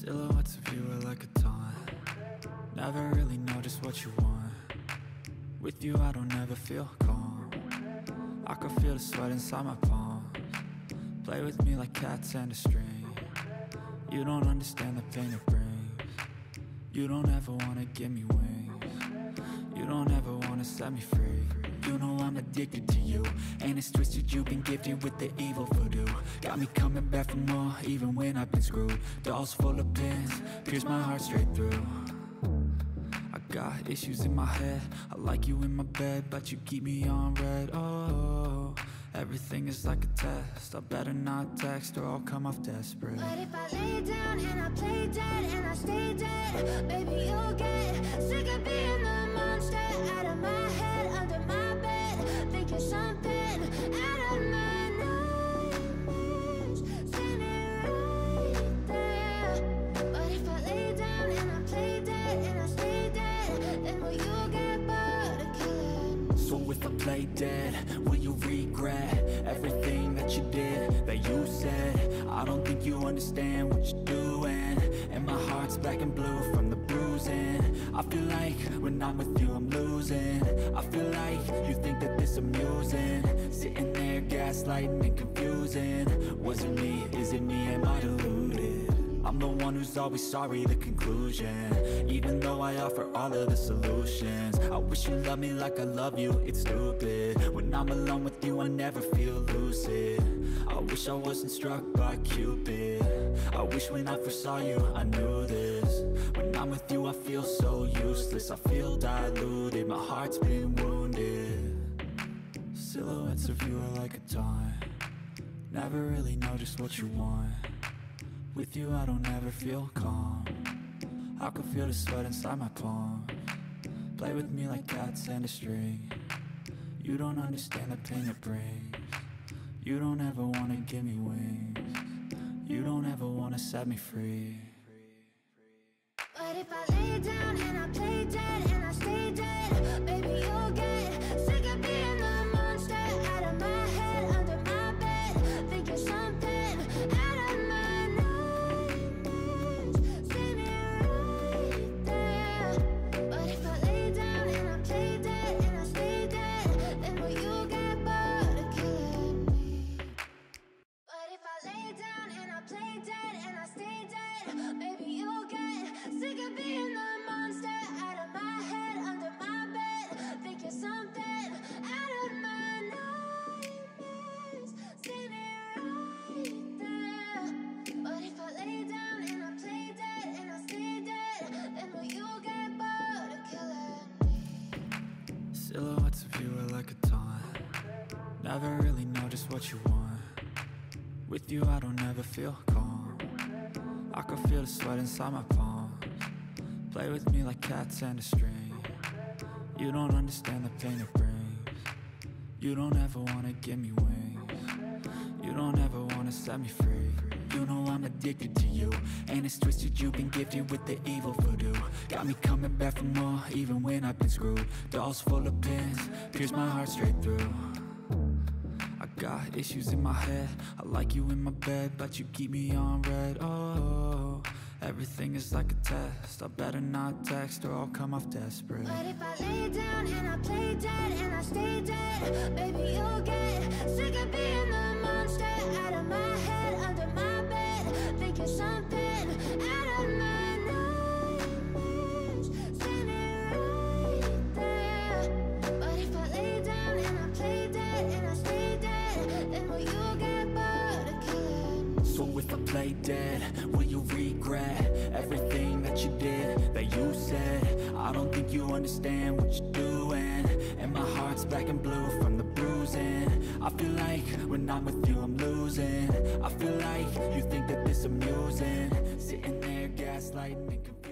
Silhouettes of you are like a taunt. Never really know just what you want. With you I don't ever feel calm. I can feel the sweat inside my palms. Play with me like cats and a string. You don't understand the pain it brings. You don't ever wanna give me wings. You don't ever wanna set me free. You know I'm addicted to you, and it's twisted, you've been gifted with the evil voodoo. Got me coming back for more, even when I've been screwed. Dolls full of pins, pierce my heart straight through. I got issues in my head, I like you in my bed, but you keep me on red. Oh, everything is like a test, I better not text or I'll come off desperate. But if I lay down and I play dead and I stay dead, baby you'll get sick of being the monster out of my head, under my bed, thinking something out of my nightmares, standing right there. But if I lay down and I play dead and I stay dead, then will you get bored of killing? So if I play dead, will you regret everything that you did, that you said? I don't think you understand what you're doing, and my heart's black and blue from the bruising. I feel like when I'm with you I'm losing. I feel like you think that this amusing, sitting there gaslighting and confusing. Was it me? Is it me? Am I deluded? I'm the one who's always sorry, the conclusion. Even though I offer all of the solutions, I wish you loved me like I love you, it's stupid. When I'm alone with you I never feel lucid. I wish I wasn't struck by Cupid. I wish when I first saw you I knew this. When I'm with you I feel so useless, I feel diluted, my heart's been wounded. Silhouettes of you are like a taunt. Never really know just what you want. With you I don't ever feel calm. I can feel the sweat inside my palms. Play with me like cats and a string. You don't understand the pain it brings. You don't ever wanna give me wings. You don't ever wanna set me free. But if I lay down and I play dead and I stay dead, baby you'll get sick of being the monster out of my head, under my bed, thinking something out of my nightmares, standing right there. But if I lay down and I play dead and I stay dead, then will you get bored of killing me? But if I lay down and I play dead and I stay dead, baby you'll get sick of being the monster out of my head, under my bed, thinking something out of my nightmares, standing right there. But if I lay down and I play dead and I stay dead, then will you get bored of killing me? Silhouettes of you are like a taunt. Never really know just what you want. With you I don't ever feel calm. I can feel the sweat inside my palms. Play with me like cats and a string. You don't understand the pain it brings. You don't ever wanna give me wings. You don't ever wanna set me free. You know I'm addicted to you, and it's twisted, you've been gifted with the evil voodoo. Got me coming back for more, even when I've been screwed. Dolls full of pins, pierce my heart straight through. I got issues in my head, I like you in my bed, but you keep me on red. Oh, everything is like a test, I better not text or I'll come off desperate. But if I lay down and I play dead and I stay dead, baby you'll get sick of being the monster out of my head, under my bed, thinking something out of my nightmares, standing right there. But if I lay down and I play dead and I stay dead, then will you get bored of killing me? So if I play dead, will you regret everything that you did, that you said? I don't think you understand what you're doing, and my heart's black and blue from the bruising. I feel like when I'm with you I'm losing. I feel like you think that this amusing, sitting there gaslighting and confused.